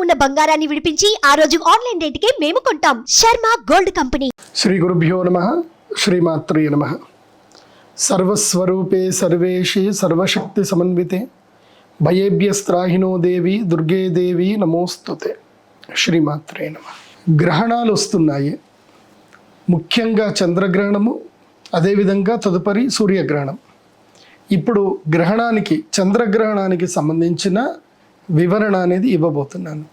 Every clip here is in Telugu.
ఉన్న బంగారాన్ని విడిపించి ఆ రోజు ఆన్లైన్ రేటుకే మేము కొంటాం. Sharma gold company. శ్రీ గురుభ్యో నమః. శ్రీమాత్రే నమః. సర్వస్వరూపే సర్వేషి సర్వశక్తి సమన్వితే భయేభ్యస్త్రాహినో దేవి దుర్గే దేవి నమోస్తుతే. శ్రీమాత్రే నమః. గ్రహణాలు వస్తున్నాయి, ముఖ్యంగా చంద్రగ్రహణము, అదేవిధంగా తదుపరి సూర్యగ్రహణం. ఇప్పుడు గ్రహణానికి, చంద్రగ్రహణానికి సంబంధించిన వివరణ అనేది ఇవ్వబోతున్నాను.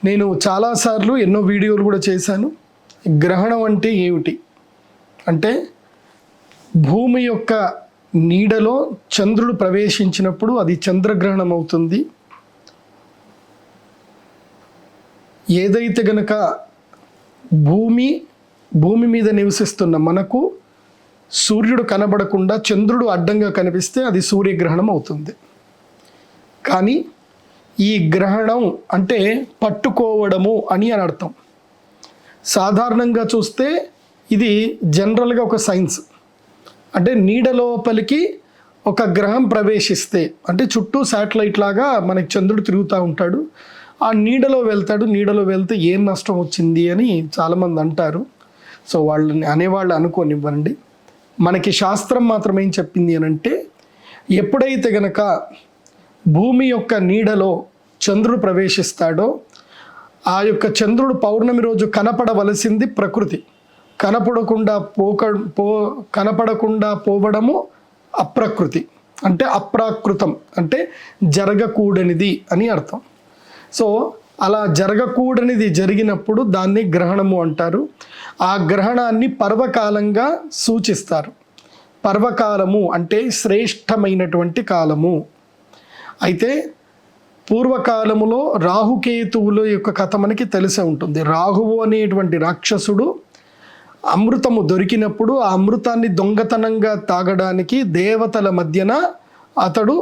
నేను చాలాసార్లు ఎన్నో వీడియోలు కూడా చేశాను. గ్రహణం అంటే ఏమిటి అంటే, భూమి యొక్క నీడలో చంద్రుడు ప్రవేశించినప్పుడు అది చంద్రగ్రహణం అవుతుంది. ఏదైతే గనక భూమి మీద నివసిస్తున్న మనకు సూర్యుడు కనబడకుండా చంద్రుడు అడ్డంగా కనిపిస్తే అది సూర్యగ్రహణం అవుతుంది. కానీ ఈ గ్రహణం అంటే పట్టుకోవడము అని అర్థం. సాధారణంగా చూస్తే ఇది జనరల్గా ఒక సైన్స్. అంటే నీడ లోపలికి ఒక గ్రహం ప్రవేశిస్తే, అంటే చుట్టూ శాటిలైట్ లాగా మనకి చంద్రుడు తిరుగుతూ ఉంటాడు, ఆ నీడలో వెళ్తే ఏం నష్టం వచ్చింది అని చాలామంది అంటారు. సో వాళ్ళని అనేవాళ్ళు అనుకోనివ్వండి. మనకి శాస్త్రం మాత్రం ఏం చెప్పింది అని అంటే, ఎప్పుడైతే గనక భూమి యొక్క నీడలో చంద్రుడు ప్రవేశిస్తాడో, ఆ యొక్క చంద్రుడు పౌర్ణమి రోజు కనపడవలసింది ప్రకృతి, కనపడకుండా పోవడము అప్రకృతి, అంటే అప్రాకృతం, అంటే జరగకూడనిది అని అర్థం. సో అలా జరగకూడనిది జరిగినప్పుడు దాన్ని గ్రహణము అంటారు. ఆ గ్రహణాన్ని పర్వకాలంగా సూచిస్తారు. పర్వకాలము అంటే శ్రేష్టమైనటువంటి కాలము. అయితే పూర్వకాలములో రాహుకేతువుల యొక్క కథ మనకి తెలిసే ఉంటుంది. రాహువు అనేటువంటి రాక్షసుడు అమృతము దొరికినప్పుడు ఆ అమృతాన్ని దొంగతనంగా తాగడానికి దేవతల మధ్యన అతడు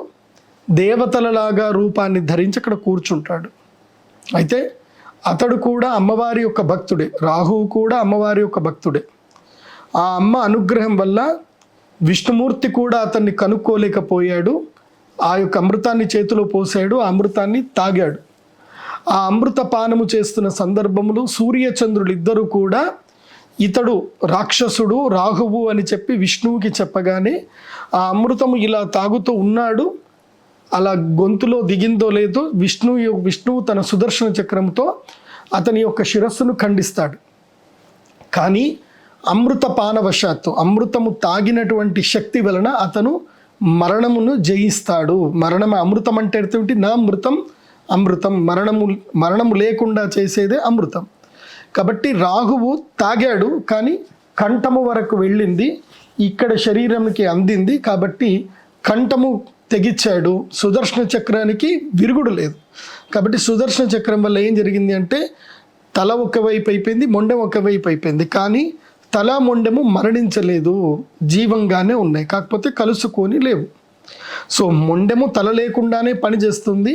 దేవతలలాగా రూపాన్ని ధరించి అక్కడ కూర్చుంటాడు. అయితే అతడు కూడా అమ్మవారి యొక్క భక్తుడే, రాహువు కూడా అమ్మవారి యొక్క భక్తుడే. ఆ అమ్మ అనుగ్రహం వల్ల విష్ణుమూర్తి కూడా అతన్ని కనుక్కోలేకపోయాడు. ఆ యొక్క అమృతాన్ని చేతిలో పోసాడు, ఆ అమృతాన్ని తాగాడు. ఆ అమృత పానము చేస్తున్న సందర్భంలో సూర్యచంద్రులు ఇద్దరు కూడా ఇతడు రాక్షసుడు రాహువు అని చెప్పి విష్ణువుకి చెప్పగానే, ఆ అమృతము ఇలా తాగుతూ ఉన్నాడు, అలా గొంతులో దిగిందో లేదో విష్ణువు తన సుదర్శన చక్రంతో అతని యొక్క శిరస్సును ఖండిస్తాడు. కానీ అమృత పానవశాత్తు, అమృతము తాగినటువంటి శక్తి వలన అతను మరణమును జయిస్తాడు. అమృతం అంటే అర్థం నా అమృతం, మరణము లేకుండా చేసేదే అమృతం. కాబట్టి రాహువు తాగాడు, కానీ కంఠము వరకు వెళ్ళింది, ఇక్కడ శరీరానికి అందింది. కాబట్టి కంఠము తెగిచ్చాడు. సుదర్శన చక్రానికి విరుగుడు లేదు. కాబట్టి సుదర్శన చక్రం వల్ల ఏం జరిగింది అంటే, తల ఒకవైపు అయిపోయింది, మొండెం ఒకవైపు అయిపోయింది. కానీ తల మొండెము మరణించలేదు, జీవంగానే ఉన్నాయి, కాకపోతే కలుసుకొని లేవు. సో మొండెము తల లేకుండానే పనిచేస్తుంది,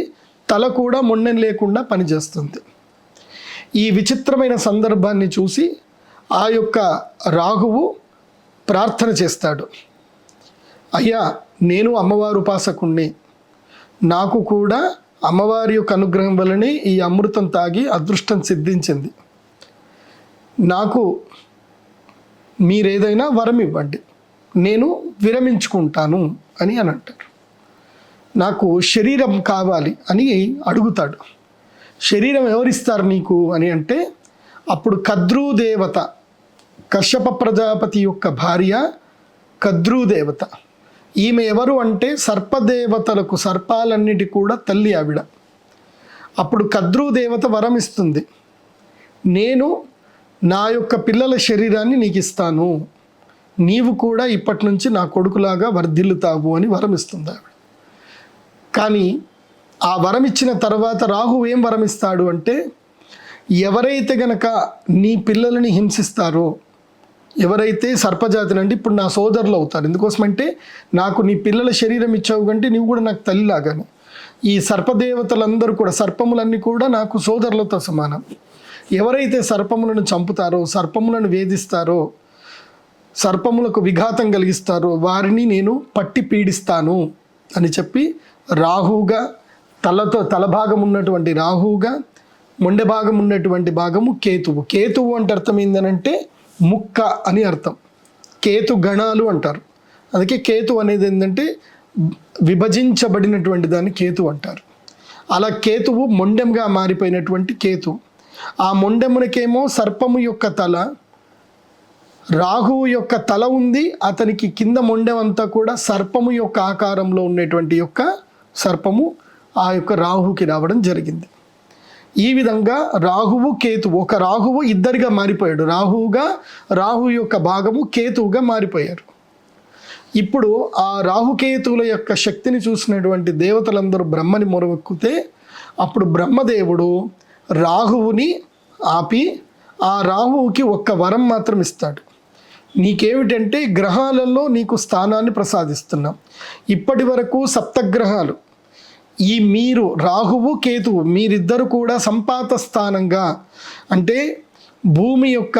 తల కూడా మొండెం లేకుండా పనిచేస్తుంది. ఈ విచిత్రమైన సందర్భాన్ని చూసి ఆ యొక్క రాహువు ప్రార్థన చేస్తాడు, అయ్యా నేను అమ్మవారు ఉపాసకుణ్ణి, నాకు కూడా అమ్మవారి యొక్క అనుగ్రహం వల్లనే ఈ అమృతం తాగి అదృష్టం సిద్ధించింది, నాకు మీరేదైనా వరం ఇవ్వండి, నేను విరమించుకుంటాను అని అంటారు. నాకు శరీరం కావాలి అని అడుగుతాడు. శరీరం ఎవరిస్తారు నీకు అని అంటే, అప్పుడు కద్రూదేవత, కశ్యప ప్రజాపతి యొక్క భార్య కద్రూదేవత, ఈమె ఎవరు అంటే సర్పదేవతలకు, సర్పాలన్నిటి కూడా తల్లి ఆవిడ. అప్పుడు కద్రూదేవత వరం ఇస్తుంది, నేను నా యొక్క పిల్లల శరీరాన్ని నీకు ఇస్తాను, నీవు కూడా ఇప్పటి నుంచి నా కొడుకులాగా వర్ధిల్లుతావు అని వరం ఇస్తుంది ఆవిడ. కానీ ఆ వరం ఇచ్చిన తర్వాత రాహు ఏం వరం ఇస్తాడు అంటే, ఎవరైతే గనక నీ పిల్లలని హింసిస్తారో, ఎవరైతే సర్పజాతిని అంటే ఇప్పుడు నా సోదరులు అవుతారు, ఎందుకోసమంటే నాకు నీ పిల్లల శరీరం ఇచ్చావు కంటే నీవు కూడా నాకు తల్లిలాగాను. ఈ సర్పదేవతలందరూ కూడా, సర్పములన్నీ కూడా నాకు సోదరులతో సమానం. ఎవరైతే సర్పములను చంపుతారో, సర్పములను వేధిస్తారో, సర్పములకు విఘాతం కలిగిస్తారో వారిని నేను పట్టి పీడిస్తాను అని చెప్పి రాహువుగా తల భాగం ఉన్నటువంటి రాహువుగా, మొండె భాగం ఉన్నటువంటి భాగము కేతువు. కేతువు అంటే అర్థం ఏంటంటే ముక్క అని అర్థం. కేతు గణాలు అంటారు. అందుకే కేతు అనేది ఏంటంటే విభజించబడినటువంటి దాన్ని కేతు అంటారు. అలా కేతువు మొండెంగా మారిపోయినటువంటి కేతు. ఆ మొండెమునకేమో సర్పము యొక్క తల, రాహువు యొక్క తల ఉంది, అతనికి కింద మొండెం అంతా కూడా సర్పము యొక్క ఆకారంలో ఉన్నటువంటి యొక్క సర్పము ఆ యొక్క రాహుకి రావడం జరిగింది. ఈ విధంగా రాహువు కేతువు, ఒక రాహువు ఇద్దరిగా మారిపోయాడు. రాహు యొక్క భాగము కేతువుగా మారిపోయారు. ఇప్పుడు ఆ రాహుకేతువుల యొక్క శక్తిని చూసినటువంటి దేవతలందరూ బ్రహ్మని మొరవెక్కితే అప్పుడు బ్రహ్మదేవుడు రాహువుని ఆపి ఆ రాహువుకి ఒక్క వరం మాత్రం ఇస్తాడు. నీకేమిటంటే గ్రహాలలో నీకు స్థానాన్ని ప్రసాదిస్తున్నాం. ఇప్పటి వరకు సప్తగ్రహాలు ఈ మీరు రాహువు కేతువు మీరిద్దరు కూడా సంపాత స్థానంగా, అంటే భూమి యొక్క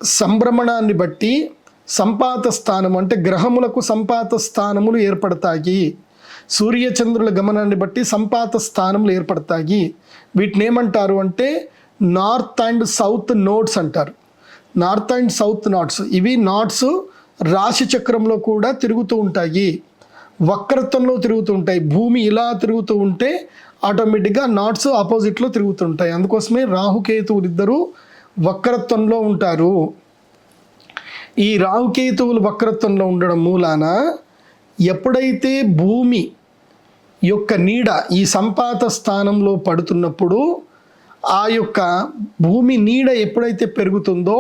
సంభ్రమణాన్ని బట్టి సంపాత స్థానం అంటే గ్రహములకు సంపాత స్థానములు ఏర్పడతాయి. సూర్యచంద్రుల గమనాన్ని బట్టి సంపాత స్థానములు ఏర్పడతాయి. వీటిని ఏమంటారు అంటే నార్త్ అండ్ సౌత్ నోడ్స్ అంటారు. నార్త్ అండ్ సౌత్ నాట్స్, ఇవి నాట్స్ రాశి చక్రంలో కూడా తిరుగుతూ ఉంటాయి, వక్రత్వంలో తిరుగుతూ ఉంటాయి. భూమి ఇలా తిరుగుతూ ఉంటే ఆటోమేటిక్గా నాట్స్ ఆపోజిట్లో తిరుగుతుంటాయి. అందుకోసమే రాహుకేతువులు ఇద్దరు వక్రత్వంలో ఉంటారు. ఈ రాహుకేతువులు వక్రత్వంలో ఉండడం మూలాన ఎప్పుడైతే భూమి యొక్క నీడ ఈ సంపాత స్థానంలో పడుతున్నప్పుడు ఆ యొక్క భూమి నీడ ఎప్పుడైతే పెరుగుతుందో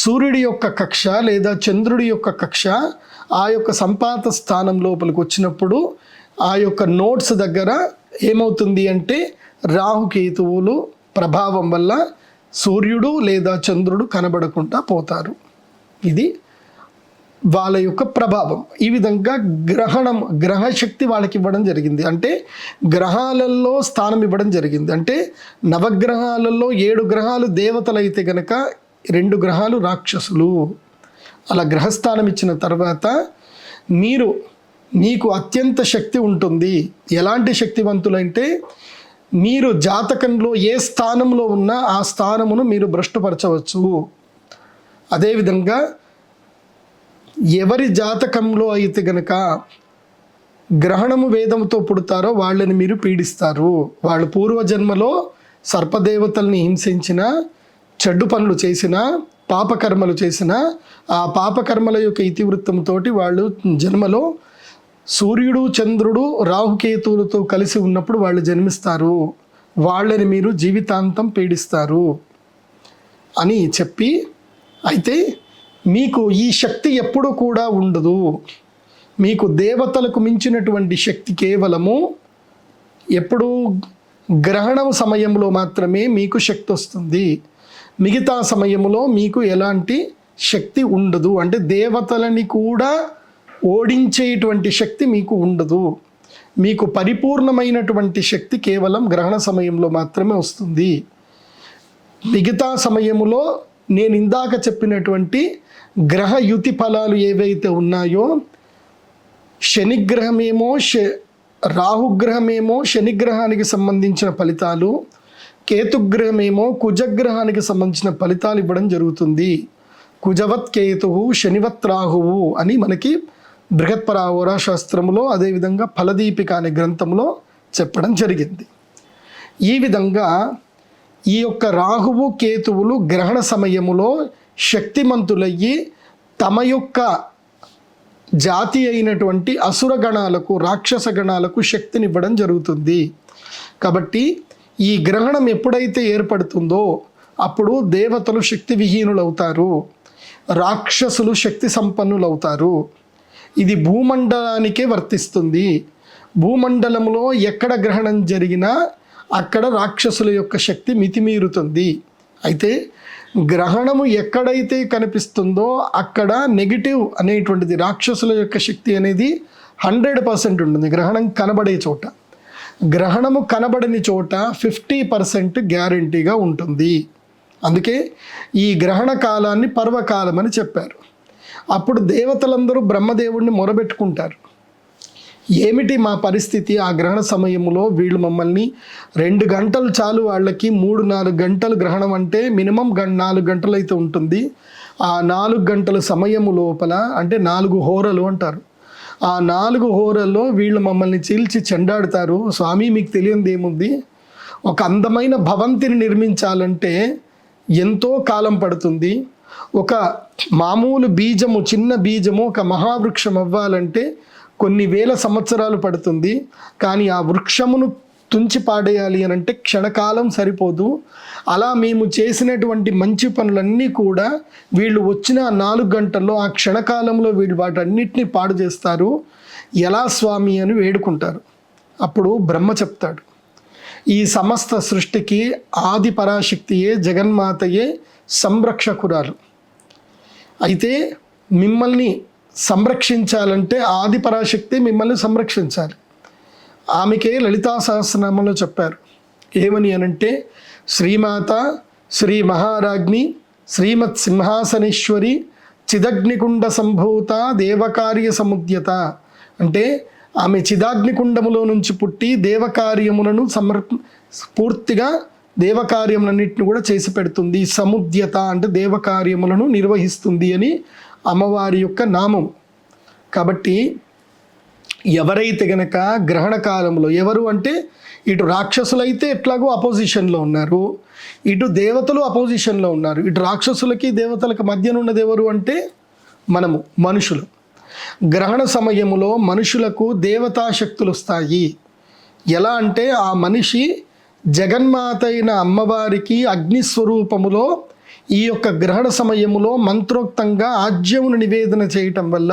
సూర్యుడి యొక్క కక్ష లేదా చంద్రుడి యొక్క కక్ష ఆ యొక్క సంపాత స్థానం లోపలికి వచ్చినప్పుడు ఆ యొక్క నోట్స్ దగ్గర ఏమవుతుంది అంటే రాహుకేతువులు ప్రభావం వల్ల సూర్యుడు లేదా చంద్రుడు కనబడకుండా పోతారు. ఇది వాళ్ళ యొక్క ప్రభావం. ఈ విధంగా గ్రహశక్తి వాళ్ళకి ఇవ్వడం జరిగింది. అంటే గ్రహాలలో స్థానం ఇవ్వడం జరిగింది. అంటే నవగ్రహాలలో 7 గ్రహాలు దేవతలైతే గనక 2 గ్రహాలు రాక్షసులు. అలా గ్రహస్థానం ఇచ్చిన తర్వాత మీకు అత్యంత శక్తి ఉంటుంది. ఎలాంటి శక్తివంతులంటే మీరు జాతకంలో ఏ స్థానంలో ఉన్నా ఆ స్థానమును మీరు భ్రష్టుపరచవచ్చు. అదేవిధంగా ఎవరి జాతకంలో అయితే గనక గ్రహణము వేదంతో పుడతారో వాళ్ళని మీరు పీడిస్తారు. వాళ్ళు పూర్వజన్మలో సర్పదేవతల్ని హింసించిన, చెడ్డు పనులు చేసిన, పాపకర్మలు చేసిన ఆ పాపకర్మల యొక్క ఇతివృత్తంతో వాళ్ళు జన్మలో సూర్యుడు చంద్రుడు రాహుకేతువులతో కలిసి ఉన్నప్పుడు వాళ్ళు జన్మిస్తారు. వాళ్ళని మీరు జీవితాంతం పీడిస్తారు అని చెప్పి, అయితే మీకు ఈ శక్తి ఎప్పుడూ కూడా ఉండదు. మీకు దేవతలకు మించినటువంటి శక్తి కేవలము ఎప్పుడు గ్రహణం సమయంలో మాత్రమే మీకు శక్తి వస్తుంది. మిగతా సమయంలో మీకు ఎలాంటి శక్తి ఉండదు. అంటే దేవతలని కూడా ఓడించేటువంటి శక్తి మీకు ఉండదు. మీకు పరిపూర్ణమైనటువంటి శక్తి కేవలం గ్రహణ సమయంలో మాత్రమే వస్తుంది. మిగతా సమయములో నేను ఇందాక చెప్పినటువంటి గ్రహ యుతి ఫలాలు ఏవైతే ఉన్నాయో, శనిగ్రహమేమో రాహుగ్రహమేమో శనిగ్రహానికి సంబంధించిన ఫలితాలు, కేతుగ్రహమేమో కుజగ్రహానికి సంబంధించిన ఫలితాలు ఇవ్వడం జరుగుతుంది. కుజవత్ కేతువు శనివత్ రాహువు అని మనకి బృహత్పరాహోరా శాస్త్రంలో, అదేవిధంగా ఫలదీపిక అనే గ్రంథంలో చెప్పడం జరిగింది. ఈ విధంగా ఈ యొక్క రాహువు కేతువులు గ్రహణ సమయములో శక్తిమంతులయ్యి తమ యొక్క జాతి అయినటువంటి అసుర గణాలకు, రాక్షస గణాలకు శక్తినివ్వడం జరుగుతుంది. కాబట్టి ఈ గ్రహణం ఎప్పుడైతే ఏర్పడుతుందో అప్పుడు దేవతలు శక్తి విహీనులవుతారు, రాక్షసులు శక్తి సంపన్నులవుతారు. ఇది భూమండలానికే వర్తిస్తుంది. భూమండలంలో ఎక్కడ గ్రహణం జరిగినా అక్కడ రాక్షసుల యొక్క శక్తి మితిమీరుతుంది. అయితే గ్రహణము ఎక్కడైతే కనిపిస్తుందో అక్కడ నెగిటివ్ అనేటువంటిది, రాక్షసుల యొక్క శక్తి అనేది 100% ఉంటుంది గ్రహణం కనబడే చోట. గ్రహణము కనబడని చోట 50% గ్యారంటీగా ఉంటుంది. అందుకే ఈ గ్రహణ కాలాన్ని పర్వకాలం అని చెప్పారు. అప్పుడు దేవతలందరూ బ్రహ్మదేవుడిని మొరబెట్టుకుంటారు. ఏమిటి మా పరిస్థితి? ఆ గ్రహణ సమయంలో వీళ్ళు మమ్మల్ని 2 గంటలు చాలు, వాళ్ళకి 3-4 గంటలు గ్రహణం అంటే మినిమం 4 గంటలు అయితే ఉంటుంది. ఆ 4 గంటల సమయము లోపల అంటే 4 హోరలు అంటారు. ఆ 4 హోరల్లో వీళ్ళు మమ్మల్ని చీల్చి చెండాడుతారు. స్వామి మీకు తెలియంది ఏముంది, ఒక అందమైన భవంతిని నిర్మించాలంటే ఎంతో కాలం పడుతుంది. ఒక మామూలు బీజము, చిన్న బీజము ఒక మహావృక్షం అవ్వాలంటే కొన్ని వేల సంవత్సరాలు పడుతుంది. కానీ ఆ వృక్షమును తుంచి పాడేయాలి అని అంటే క్షణకాలం సరిపోదు. అలా మేము చేసినటువంటి మంచి పనులన్నీ కూడా వీళ్ళు వచ్చిన 4 గంటల్లో ఆ క్షణకాలంలో వీళ్ళు వాటన్నిటిని పాడు చేస్తారు. ఎలా స్వామి అని వేడుకుంటారు. అప్పుడు బ్రహ్మ చెప్తాడు, ఈ సమస్త సృష్టికి ఆది పరాశక్తియే, జగన్మాతయే సంరక్షకురాలు. అయితే మిమ్మల్ని సంరక్షించాలంటే ఆది పరాశక్తి మిమ్మల్ని సంరక్షించాలి. ఆమెకే లలితా సహస్రనామంలో చెప్పారు. ఏమని అనంటే, శ్రీమాత శ్రీ మహారాజ్ఞి శ్రీమత్ సింహాసనేశ్వరి చిదగ్నికుండ సంభూత దేవకార్య సముద్యత. అంటే ఆమె చిదాగ్నికుండములో నుంచి పుట్టి దేవకార్యములను పూర్తిగా దేవకార్యములన్నింటిని కూడా చేసి పెడుతుంది. సముద్యత అంటే దేవకార్యములను నిర్వహిస్తుంది అని అమ్మవారి యొక్క నామం. కాబట్టి ఎవరైతే గనక గ్రహణ కాలంలో, ఎవరు అంటే ఇటు రాక్షసులైతే ఎట్లాగో అపోజిషన్లో ఉన్నారు, ఇటు దేవతలు అపోజిషన్లో ఉన్నారు. ఇటు రాక్షసులకి దేవతలకు మధ్యన ఉన్నది ఎవరు అంటే మనము మనుషులు. గ్రహణ సమయములో మనుషులకు దేవతా శక్తులు వస్తాయి. ఎలా అంటే ఆ మనిషి జగన్మాత అయిన అమ్మవారికి అగ్నిస్వరూపములో ఈ యొక్క గ్రహణ సమయములో మంత్రోక్తంగా ఆజ్యమును నివేదన చేయటం వల్ల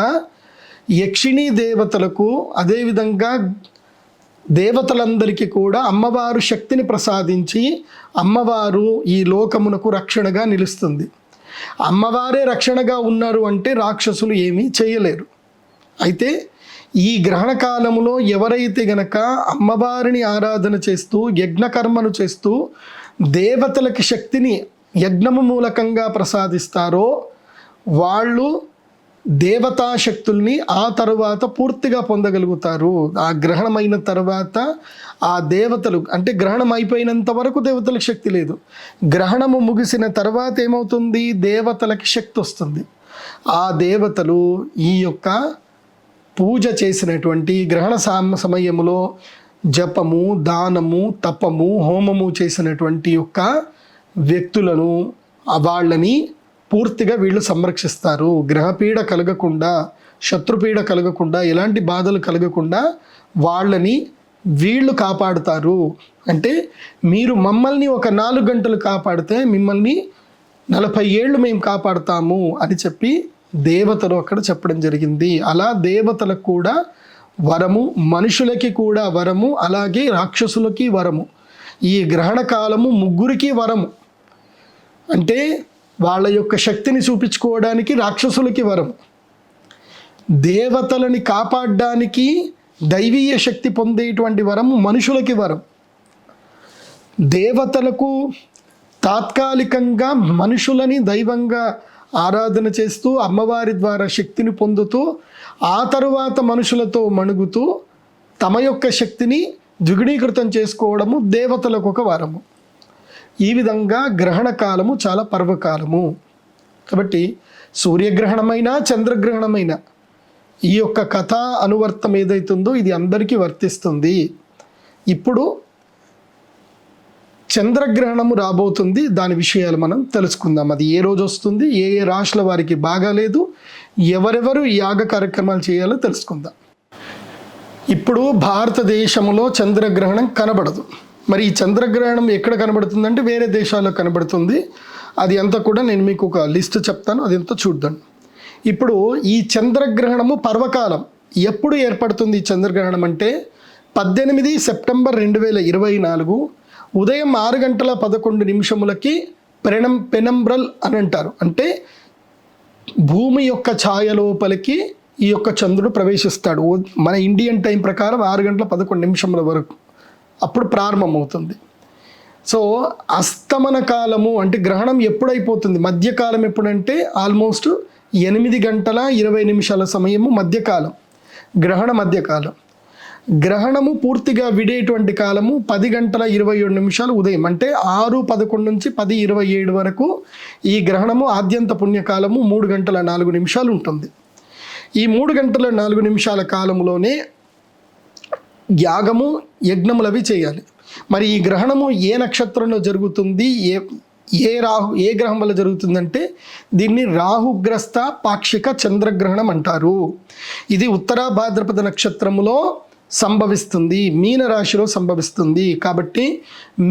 యక్షిణీ దేవతలకు, అదేవిధంగా దేవతలందరికీ కూడా అమ్మవారు శక్తిని ప్రసాదించి అమ్మవారు ఈ లోకమునకు రక్షణగా నిలుస్తుంది. అమ్మవారే రక్షణగా ఉన్నారు అంటే రాక్షసులు ఏమీ చేయలేరు. అయితే ఈ గ్రహణ కాలములో ఎవరైతే గనక అమ్మవారిని ఆరాధన చేస్తూ యజ్ఞకర్మను చేస్తూ దేవతలకి శక్తిని యజ్ఞము మూలకంగా ప్రసాదిస్తారో వాళ్ళు దేవతా శక్తుల్ని ఆ తరువాత పూర్తిగా పొందగలుగుతారు. ఆ గ్రహణమైన తర్వాత ఆ దేవతలు అంటే గ్రహణం అయిపోయినంత వరకు దేవతలకు శక్తి లేదు. గ్రహణము ముగిసిన తర్వాత ఏమవుతుంది, దేవతలకి శక్తి వస్తుంది. ఆ దేవతలు ఈ యొక్క పూజ చేసినటువంటి గ్రహణ సమయములో జపము, దానము, తపము, హోమము చేసినటువంటి యొక్క వ్యక్తులను, వాళ్ళని పూర్తిగా వీళ్ళు సంరక్షిస్తారు. గ్రహపీడ కలగకుండా, శత్రుపీడ కలగకుండా, ఎలాంటి బాధలు కలగకుండా వాళ్ళని వీళ్ళు కాపాడుతారు. అంటే మీరు మమ్మల్ని ఒక 4 గంటలు కాపాడితే మిమ్మల్ని 40 ఏళ్ళు మేము కాపాడుతాము అని చెప్పి దేవతలు అక్కడ చెప్పడం జరిగింది. అలా దేవతలకు కూడా వరము, మనుషులకి కూడా వరము, అలాగే రాక్షసులకి వరము. ఈ గ్రహణ కాలము ముగ్గురికి వరము. అంటే వాళ్ళ యొక్క శక్తిని చూపించుకోవడానికి రాక్షసులకి వరం, దేవతలని కాపాడడానికి దైవీయ శక్తి పొందేటువంటి వరము మనుషులకి వరం. దేవతలకు తాత్కాలికంగా మనుషులని దైవంగా ఆరాధన చేస్తూ అమ్మవారి ద్వారా శక్తిని పొందుతూ ఆ తరువాత మనుషులతో మణుగుతూ తమ యొక్క శక్తిని ద్విగుణీకృతం చేసుకోవడము దేవతలకు ఒక వరము. ఈ విధంగా గ్రహణ కాలము చాలా పర్వకాలము. కాబట్టి సూర్యగ్రహణమైనా చంద్రగ్రహణమైనా ఈ యొక్క కథా అనువర్తం ఏదైతుందో ఇది అందరికీ వర్తిస్తుంది. ఇప్పుడు చంద్రగ్రహణము రాబోతుంది, దాని విషయాలు మనం తెలుసుకుందాం. అది ఏ రోజు వస్తుంది, ఏ ఏ రాశుల వారికి బాగాలేదు, ఎవరెవరు యాగ కార్యక్రమాలు చేయాలో తెలుసుకుందాం. ఇప్పుడు భారతదేశంలో చంద్రగ్రహణం కనబడదు. మరి ఈ చంద్రగ్రహణం ఎక్కడ కనబడుతుందంటే వేరే దేశాల్లో కనబడుతుంది. అది అంతా కూడా నేను మీకు ఒక లిస్ట్ చెప్తాను, అది అంతా చూద్దాం. ఇప్పుడు ఈ చంద్రగ్రహణము పర్వకాలం ఎప్పుడు ఏర్పడుతుంది? ఈ చంద్రగ్రహణం అంటే 18 సెప్టెంబర్ 2024 ఉదయం 6:11 పెనంబ్రల్ అని అంటారు. అంటే భూమి యొక్క ఛాయ లోపలికి ఈ యొక్క చంద్రుడు ప్రవేశిస్తాడు. మన ఇండియన్ టైం ప్రకారం 6:11 వరకు అప్పుడు ప్రారంభమవుతుంది. సో అస్తమన కాలము అంటే గ్రహణం ఎప్పుడైపోతుంది, మధ్యకాలం ఎప్పుడంటే ఆల్మోస్ట్ 8:20 సమయము మధ్యకాలం, గ్రహణ మధ్యకాలం. గ్రహణము పూర్తిగా విడేటువంటి కాలము 10:27 ఉదయం, అంటే 6:11 నుంచి 10:27 వరకు ఈ గ్రహణము ఆద్యంత పుణ్యకాలము 3:04 ఉంటుంది. ఈ 3:04 కాలంలోనే యాగము యజ్ఞములు అవి చేయాలి. మరి ఈ గ్రహణము ఏ నక్షత్రంలో జరుగుతుంది, ఏ గ్రహం వల్ల జరుగుతుందంటే దీన్ని రాహుగ్రస్త పాక్షిక చంద్రగ్రహణం అంటారు. ఇది ఉత్తర భాద్రపద నక్షత్రములో సంభవిస్తుంది, మీనరాశిలో సంభవిస్తుంది. కాబట్టి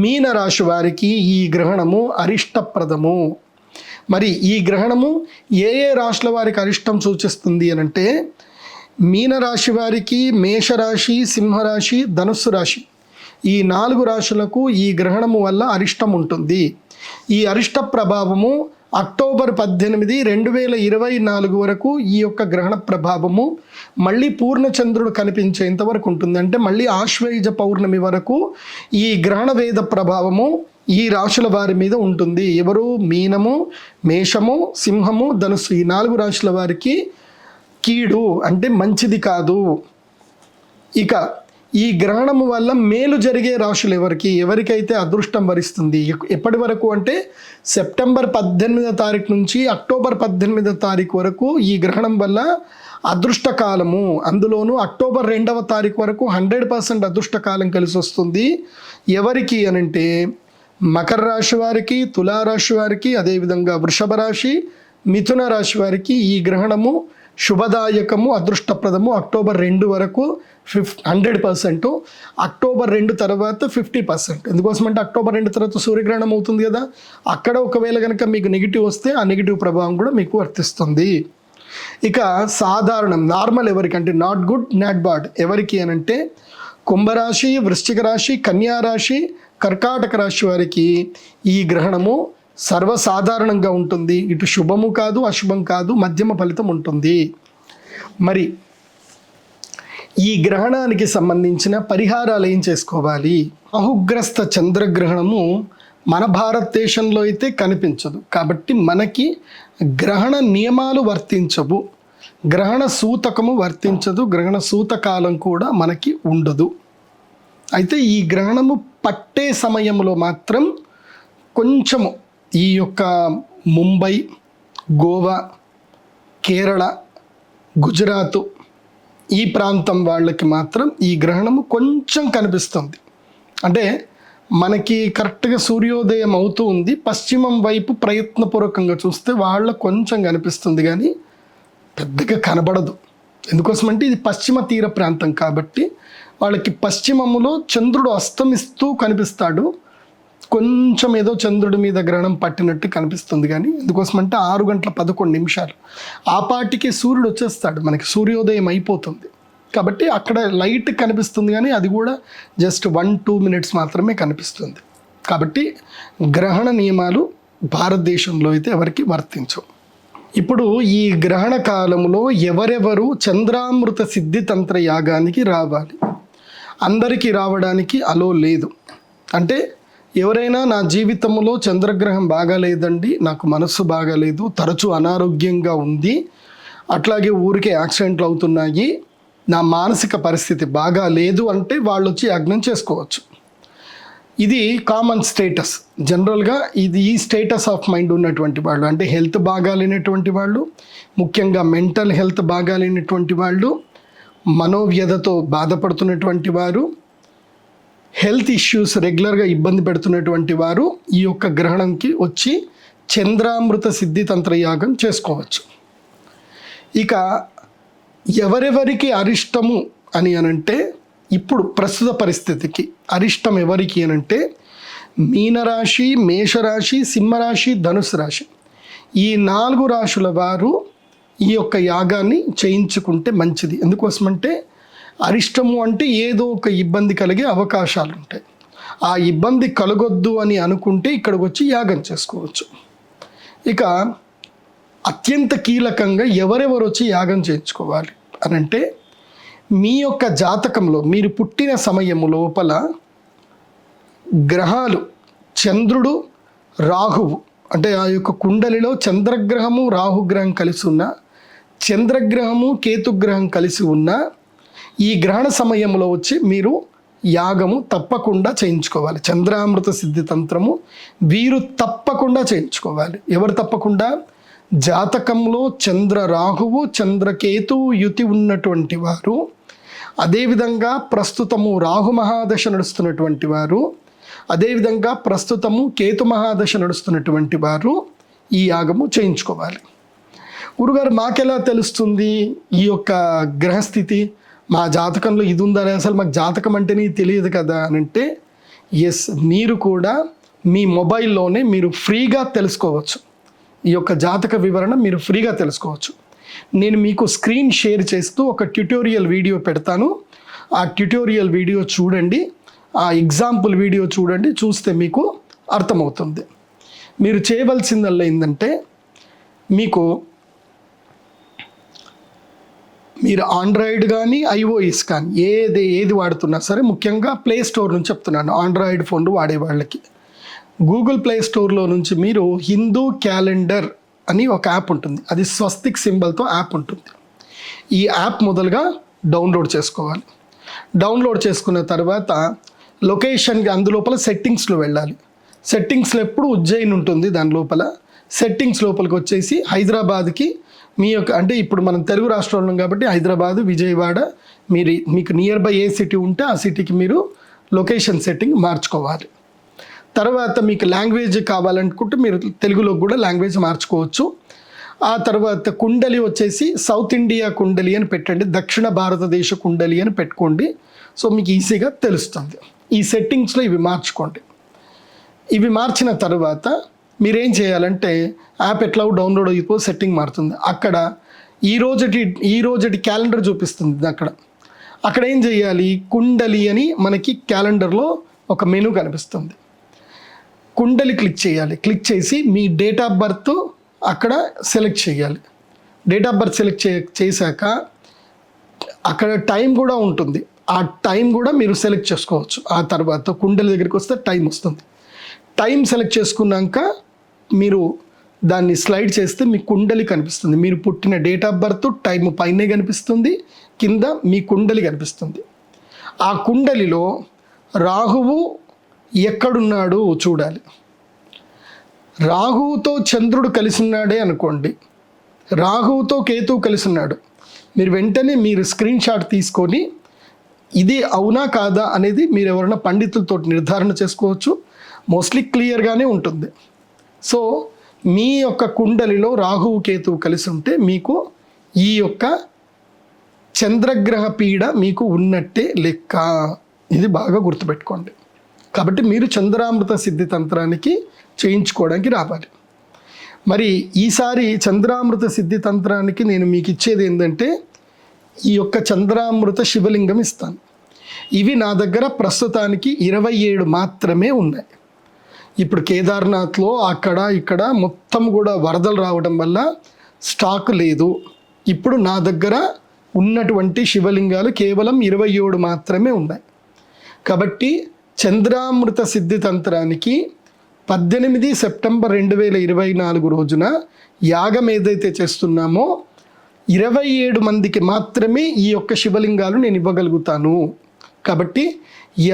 మీనరాశి వారికి ఈ గ్రహణము అరిష్టప్రదము. మరి ఈ గ్రహణము ఏ రాశుల వారికి అరిష్టం సూచిస్తుంది అని అంటే మీనరాశి వారికి మేషరాశి, సింహరాశి, ధనుస్సు రాశి ఈ 4 రాశులకు ఈ గ్రహణము వల్ల అరిష్టం ఉంటుంది. ఈ అరిష్ట ప్రభావము అక్టోబర్ 18, 2024 వరకు ఈ యొక్క గ్రహణ ప్రభావము మళ్ళీ పూర్ణచంద్రుడు కనిపించేంత వరకు ఉంటుంది. అంటే మళ్ళీ ఆశ్వయుజ పౌర్ణమి వరకు ఈ గ్రహణ వేద ప్రభావము ఈ రాశుల వారి మీద ఉంటుంది. ఎవరు? మీనము, మేషము, సింహము, ధనుస్సు ఈ 4 రాశుల వారికి కీడు అంటే మంచిది కాదు. ఇక ఈ గ్రహణము వల్ల మేలు జరిగే రాశులు ఎవరికైతే అదృష్టం వరిస్తుంది ఎప్పటి వరకు అంటే సెప్టెంబర్ 18వ తారీఖు నుంచి అక్టోబర్ 18వ తారీఖు వరకు ఈ గ్రహణం వల్ల అదృష్ట కాలము. అందులోనూ అక్టోబర్ 2వ తారీఖు వరకు 100% అదృష్ట కాలం కలిసి వస్తుంది. ఎవరికి అనంటే మకర రాశి వారికి, తులారాశి వారికి, అదేవిధంగా వృషభ రాశి, మిథున రాశి వారికి ఈ గ్రహణము శుభదాయకము, అదృష్టప్రదము. అక్టోబర్ 2 వరకు 100%, అక్టోబర్ 2 తర్వాత 50%. ఎందుకోసమంటే అక్టోబర్ 2 తర్వాత సూర్యగ్రహణం అవుతుంది కదా, అక్కడ ఒకవేళ కనుక మీకు నెగిటివ్ వస్తే ఆ నెగిటివ్ ప్రభావం కూడా మీకు వర్తిస్తుంది. ఇక సాధారణం నార్మల్ ఎవరికి అంటే నాట్ గుడ్ నాట్ బ్యాడ్ ఎవరికి అనంటే కుంభరాశి, వృశ్చిక రాశి, కన్యా రాశి, కర్కాటక రాశి వారికి ఈ గ్రహణము సర్వసాధారణంగా ఉంటుంది. ఇటు శుభము కాదు, అశుభం కాదు, మధ్యమ ఫలితం ఉంటుంది. మరి ఈ గ్రహణానికి సంబంధించిన పరిహారాలు ఏం చేసుకోవాలి? రాహుగ్రస్త చంద్రగ్రహణము మన భారతదేశంలో అయితే కనిపించదు, కాబట్టి మనకి గ్రహణ నియమాలు వర్తించవు, గ్రహణ సూతకము వర్తించదు, గ్రహణ సూతకాలం కూడా మనకి ఉండదు. అయితే ఈ గ్రహణము పట్టే సమయంలో మాత్రం కొంచెము ఈ యొక్క ముంబై, గోవా, కేరళ, గుజరాత్ ఈ ప్రాంతం వాళ్ళకి మాత్రం ఈ గ్రహణము కొంచెం కనిపిస్తుంది. అంటే మనకి కరెక్ట్గా సూర్యోదయం అవుతూ ఉంది, పశ్చిమం వైపు ప్రయత్నపూర్వకంగా చూస్తే వాళ్ళకు కొంచెం కనిపిస్తుంది కానీ పెద్దగా కనబడదు. ఎందుకోసమంటే ఇది పశ్చిమ తీర ప్రాంతం కాబట్టి వాళ్ళకి పశ్చిమములో చంద్రుడు అస్తమిస్తూ కనిపిస్తాడు, కొంచెం ఏదో చంద్రుడి మీద గ్రహణం పట్టినట్టు కనిపిస్తుంది. కానీ ఎందుకోసమంటే 6:11 ఆ పాటికి సూర్యుడు వచ్చేస్తాడు, మనకి సూర్యోదయం అయిపోతుంది. కాబట్టి అక్కడ లైట్ కనిపిస్తుంది కానీ అది కూడా జస్ట్ 1-2 మినిట్స్ మాత్రమే కనిపిస్తుంది. కాబట్టి గ్రహణ నియమాలు భారతదేశంలో అయితే ఎవరికి వర్తించవు. ఇప్పుడు ఈ గ్రహణ కాలంలో ఎవరెవరు చంద్రామృత సిద్ధి తంత్ర యాగానికి రావాలి? అందరికీ రావడానికి అలో లేదు. అంటే ఎవరైనా నా జీవితంలో చంద్రగ్రహం బాగాలేదండి, నాకు మనస్సు బాగాలేదు, తరచూ అనారోగ్యంగా ఉంది, అట్లాగే ఊరికే యాక్సిడెంట్లు అవుతున్నాయి, నా మానసిక పరిస్థితి బాగా లేదు అంటే వాళ్ళు వచ్చి యజ్ఞం చేసుకోవచ్చు. ఇది కామన్ స్టేటస్. జనరల్గా ఇది ఈ స్టేటస్ ఆఫ్ మైండ్ ఉన్నటువంటి వాళ్ళు, అంటే హెల్త్ బాగాలేనటువంటి వాళ్ళు, ముఖ్యంగా మెంటల్ హెల్త్ బాగాలేనటువంటి వాళ్ళు, మనోవ్యధతో బాధపడుతున్నటువంటి వారు, హెల్త్ ఇష్యూస్ రెగ్యులర్గా ఇబ్బంది పెడుతున్నటువంటి వారు ఈ యొక్క గ్రహణంకి వచ్చి చంద్రామృత సిద్ధి తంత్రయాగం చేసుకోవచ్చు. ఇక ఎవరెవరికి అరిష్టము అని అనంటే ఇప్పుడు ప్రస్తుత పరిస్థితికి అరిష్టం ఎవరికి అనంటే మీనరాశి, మేషరాశి, సింహరాశి, ధనుసు రాశి ఈ 4 రాశుల వారు ఈ యొక్క యాగాన్ని చేయించుకుంటే మంచిది. ఎందుకోసమంటే అరిష్టము అంటే ఏదో ఒక ఇబ్బంది కలిగే అవకాశాలు ఉంటాయి. ఆ ఇబ్బంది కలగొద్దు అని అనుకుంటే ఇక్కడికి వచ్చి యాగం చేసుకోవచ్చు. ఇక అత్యంత కీలకంగా ఎవరెవరు వచ్చి యాగం చేయించుకోవాలి అనంటే మీ యొక్క జాతకంలో మీరు పుట్టిన సమయము లోపల గ్రహాలు చంద్రుడు, రాహువు అంటే ఆ యొక్క కుండలిలో చంద్రగ్రహము, రాహుగ్రహం కలిసి ఉన్న, చంద్రగ్రహము, కేతుగ్రహం కలిసి ఉన్న ఈ గ్రహణ సమయంలో వచ్చి మీరు యాగము తప్పకుండా చేయించుకోవాలి. చంద్రామృత సిద్ధి తంత్రము వీరు తప్పకుండా చేయించుకోవాలి. ఎవరు తప్పకుండా? జాతకంలో చంద్ర రాహువు చంద్రకేతు యుతి ఉన్నటువంటి వారు, అదేవిధంగా ప్రస్తుతము రాహు మహాదశ నడుస్తున్నటువంటి వారు, అదేవిధంగా ప్రస్తుతము కేతు మహాదశ నడుస్తున్నటువంటి వారు ఈ యాగము చేయించుకోవాలి. గురుగారు మాకెలా తెలుస్తుంది ఈ యొక్క గ్రహస్థితి? మా జాతకంలో ఇది ఉందని, అసలు మాకు జాతకం అంటేనే తెలియదు కదా అని అంటే, ఎస్, మీరు కూడా మీ మొబైల్లోనే మీరు ఫ్రీగా తెలుసుకోవచ్చు. ఈ యొక్క జాతక వివరణ మీరు ఫ్రీగా తెలుసుకోవచ్చు. నేను మీకు స్క్రీన్ షేర్ చేస్తూ ఒక ట్యుటోరియల్ వీడియో పెడతాను. ఆ ట్యుటోరియల్ వీడియో చూడండి, ఆ ఎగ్జాంపుల్ వీడియో చూడండి. చూస్తే మీకు అర్థమవుతుంది. మీరు చేయవలసిందల్లా ఏంటంటే, మీరు ఆండ్రాయిడ్ కానీ ఐఓఎస్ కానీ ఏది వాడుతున్నా సరే, ముఖ్యంగా ప్లే స్టోర్ నుంచి చెప్తున్నాను, ఆండ్రాయిడ్ ఫోన్లు వాడే వాళ్ళకి గూగుల్ ప్లే స్టోర్లో నుంచి మీరు హిందూ క్యాలెండర్ అని ఒక యాప్ ఉంటుంది. అది స్వస్తిక్ సింబల్తో యాప్ ఉంటుంది. ఈ యాప్ మొదలుగా డౌన్లోడ్ చేసుకోవాలి. డౌన్లోడ్ చేసుకున్న తర్వాత లొకేషన్కి అందులోపల సెట్టింగ్స్లో వెళ్ళాలి. సెట్టింగ్స్లో ఎప్పుడు ఉజ్జయిన్ ఉంటుంది. దాని లోపల సెట్టింగ్స్ లోపలికి వచ్చేసి హైదరాబాద్కి మీ యొక్క, అంటే ఇప్పుడు మనం తెలుగు రాష్ట్రంలో కాబట్టి హైదరాబాదు, విజయవాడ, మీకు నియర్ బై ఏ సిటీ ఉంటే ఆ సిటీకి మీరు లొకేషన్ సెట్టింగ్ మార్చుకోవాలి. తర్వాత మీకు లాంగ్వేజ్ కావాలనుకుంటే మీరు తెలుగులో కూడా లాంగ్వేజ్ మార్చుకోవచ్చు. ఆ తర్వాత కుండలి వచ్చేసి సౌత్ ఇండియా కుండలి అని పెట్టండి, దక్షిణ భారతదేశ కుండలి అని పెట్టుకోండి. సో మీకు ఈజీగా తెలుస్తుంది. ఈ సెట్టింగ్స్లో ఇవి మార్చుకోండి. ఇవి మార్చిన తర్వాత మీరేం చేయాలంటే, యాప్ ఎట్లా డౌన్లోడ్ అయిపో సెట్టింగ్ మారుతుంది. అక్కడ ఈ రోజటి క్యాలెండర్ చూపిస్తుంది. అక్కడ ఏం చేయాలి, కుండలి అని మనకి క్యాలెండర్లో ఒక మెనూ కనిపిస్తుంది. కుండలి క్లిక్ చేయాలి. క్లిక్ చేసి మీ డేట్ ఆఫ్ బర్త్ అక్కడ సెలెక్ట్ చేయాలి. డేట్ ఆఫ్ బర్త్ సెలెక్ట్ చేశాక అక్కడ టైం కూడా ఉంటుంది. ఆ టైం కూడా మీరు సెలెక్ట్ చేసుకోవచ్చు. ఆ తర్వాత కుండలి దగ్గరికి వస్తే టైం వస్తుంది. టైం సెలెక్ట్ చేసుకున్నాక మీరు దాన్ని స్లైడ్ చేస్తే మీ కుండలి కనిపిస్తుంది. మీరు పుట్టిన డేట్ ఆఫ్ బర్త్ టైం పైనే కనిపిస్తుంది, కింద మీ కుండలి కనిపిస్తుంది. ఆ కుండలిలో రాహువు ఎక్కడున్నాడు చూడాలి. రాహువుతో చంద్రుడు కలిసి ఉన్నాడే అనుకోండి, రాహువుతో కేతువు కలిసి ఉన్నాడు, మీరు వెంటనే స్క్రీన్ షాట్ తీసుకొని ఇది అవునా కాదా అనేది మీరు ఎవరైనా పండితులతో నిర్ధారణ చేసుకోవచ్చు. మోస్ట్లీ క్లియర్గానే ఉంటుంది. సో మీ యొక్క కుండలిలో రాహువు కేతువు కలిసి ఉంటే మీకు ఈ యొక్క చంద్రగ్రహ పీడ మీకు ఉన్నట్టే లెక్క. ఇది బాగా గుర్తుపెట్టుకోండి. కాబట్టి మీరు చంద్రామృత సిద్ధి తంత్రానికి చేయించుకోవడానికి రావాలి. మరి ఈసారి చంద్రామృత సిద్ధి తంత్రానికి నేను మీకు ఇచ్చేది ఏంటంటే, ఈ యొక్క చంద్రామృత శివలింగం ఇస్తాను. ఇవి నా దగ్గర ప్రస్తుతానికి 27 మాత్రమే ఉన్నాయి. ఇప్పుడు కేదార్నాథ్లో అక్కడ ఇక్కడ మొత్తం కూడా వరదలు రావడం వల్ల స్టాక్ లేదు. ఇప్పుడు నా దగ్గర ఉన్నటువంటి శివలింగాలు కేవలం 27 మాత్రమే ఉన్నాయి. కాబట్టి చంద్రామృత సిద్ధి తంత్రానికి 18 సెప్టెంబర్ 2024 రోజున యాగం ఏదైతే చేస్తున్నామో 27 మందికి మాత్రమే ఈ యొక్క శివలింగాలు నేను ఇవ్వగలుగుతాను. కాబట్టి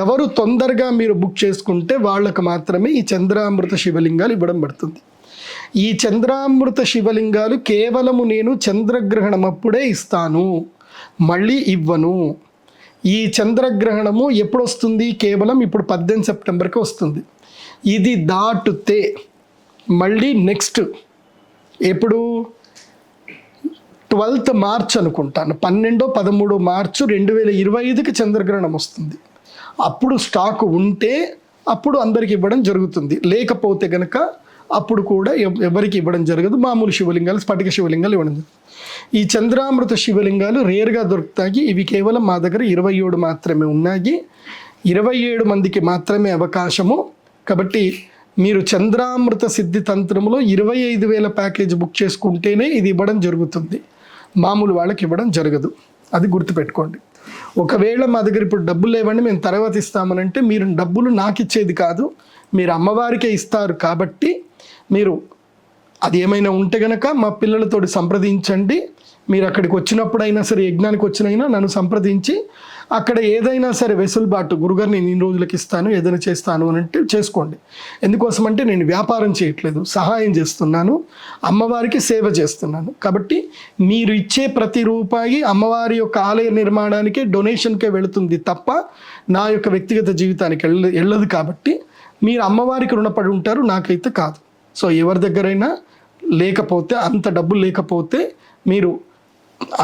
ఎవరు తొందరగా మీరు బుక్ చేసుకుంటే వాళ్ళకు మాత్రమే ఈ చంద్రామృత శివలింగాలు ఇవ్వడం పడుతుంది. ఈ చంద్రామృత శివలింగాలు కేవలము నేను చంద్రగ్రహణం అప్పుడే ఇస్తాను, మళ్ళీ ఇవ్వను. ఈ చంద్రగ్రహణము ఎప్పుడు వస్తుంది? కేవలం ఇప్పుడు 18 సెప్టెంబర్కి వస్తుంది. ఇది దాటితే మళ్ళీ నెక్స్ట్ ఎప్పుడు 12th మార్చ్ అనుకుంటాను, 12-13 మార్చు 2025కి చంద్రగ్రహణం వస్తుంది. అప్పుడు స్టాక్ ఉంటే అప్పుడు అందరికి ఇవ్వడం జరుగుతుంది. లేకపోతే కనుక అప్పుడు కూడా ఎవరికి ఇవ్వడం జరగదు. మామూలు శివలింగాలు, స్ఫటిక శివలింగాలు ఇవ్వడం జరుగుతుంది. ఈ చంద్రామృత శివలింగాలు రేర్గా దొరుకుతాయి. ఇవి కేవలం మా దగ్గర 27 మాత్రమే ఉన్నాయి. 27 మందికి మాత్రమే అవకాశము. కాబట్టి మీరు చంద్రామృత సిద్ధి తంత్రంలో 25,000 ప్యాకేజ్ బుక్ చేసుకుంటేనే ఇది ఇవ్వడం జరుగుతుంది. మామూలు వాళ్ళకి ఇవ్వడం జరగదు. అది గుర్తుపెట్టుకోండి. ఒకవేళ మా దగ్గర ఇప్పుడు డబ్బులు లేవండి మేము తర్వాత ఇస్తామనంటే, మీరు డబ్బులు నాకు ఇచ్చేది కాదు, మీరు అమ్మవారికే ఇస్తారు. కాబట్టి మీరు అది ఏమైనా ఉంటే కనుక మా పిల్లలతోటి సంప్రదించండి. మీరు అక్కడికి వచ్చినప్పుడైనా సరే, యజ్ఞానికి వచ్చినైనా నన్ను సంప్రదించి అక్కడ ఏదైనా సరే వెసులుబాటు, గురుగారు నేను ఇన్ని రోజులకి ఇస్తాను, ఏదైనా చేస్తాను అని అంటే చేసుకోండి. ఎందుకోసం అంటే నేను వ్యాపారం చేయట్లేదు, సహాయం చేస్తున్నాను, అమ్మవారికి సేవ చేస్తున్నాను. కాబట్టి మీరు ఇచ్చే ప్రతి రూపాయి అమ్మవారి యొక్క ఆలయ నిర్మాణానికి డొనేషన్కే వెళుతుంది తప్ప నా యొక్క వ్యక్తిగత జీవితానికి వెళ్ళదు. కాబట్టి మీరు అమ్మవారికి రుణపడి ఉంటారు, నాకైతే కాదు. సో ఎవరి దగ్గరైనా లేకపోతే, అంత డబ్బులు లేకపోతే మీరు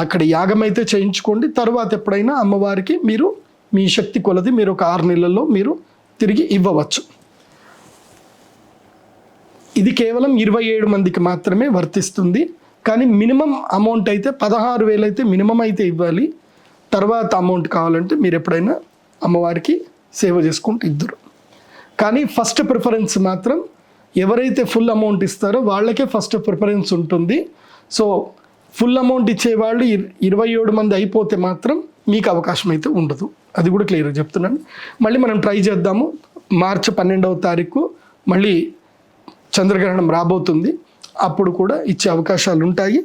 అక్కడ యాగం అయితే చేయించుకోండి. తర్వాత ఎప్పుడైనా అమ్మవారికి మీరు మీ శక్తి కొలది మీరు ఒక 6 నెలల్లో మీరు తిరిగి ఇవ్వవచ్చు. ఇది కేవలం 27 మందికి మాత్రమే వర్తిస్తుంది. కానీ మినిమం అమౌంట్ అయితే 16,000 అయితే మినిమం అయితే ఇవ్వాలి. తర్వాత అమౌంట్ కావాలంటే మీరు ఎప్పుడైనా అమ్మవారికి సేవ చేసుకుంటూ ఇద్దరు. కానీ ఫస్ట్ ప్రిఫరెన్స్ మాత్రం ఎవరైతే ఫుల్ అమౌంట్ ఇస్తారో వాళ్ళకే ఫస్ట్ ప్రిఫరెన్స్ ఉంటుంది. సో ఫుల్ అమౌంట్ ఇచ్చేవాళ్ళు 27 మంది అయిపోతే మాత్రం మీకు అవకాశం అయితే ఉండదు. అది కూడా క్లియర్గా చెప్తున్నాను. మళ్ళీ మనం ట్రై చేద్దాము. మార్చి 12వ తారీఖు మళ్ళీ చంద్రగ్రహణం రాబోతుంది. అప్పుడు కూడా ఇచ్చే అవకాశాలు ఉంటాయి.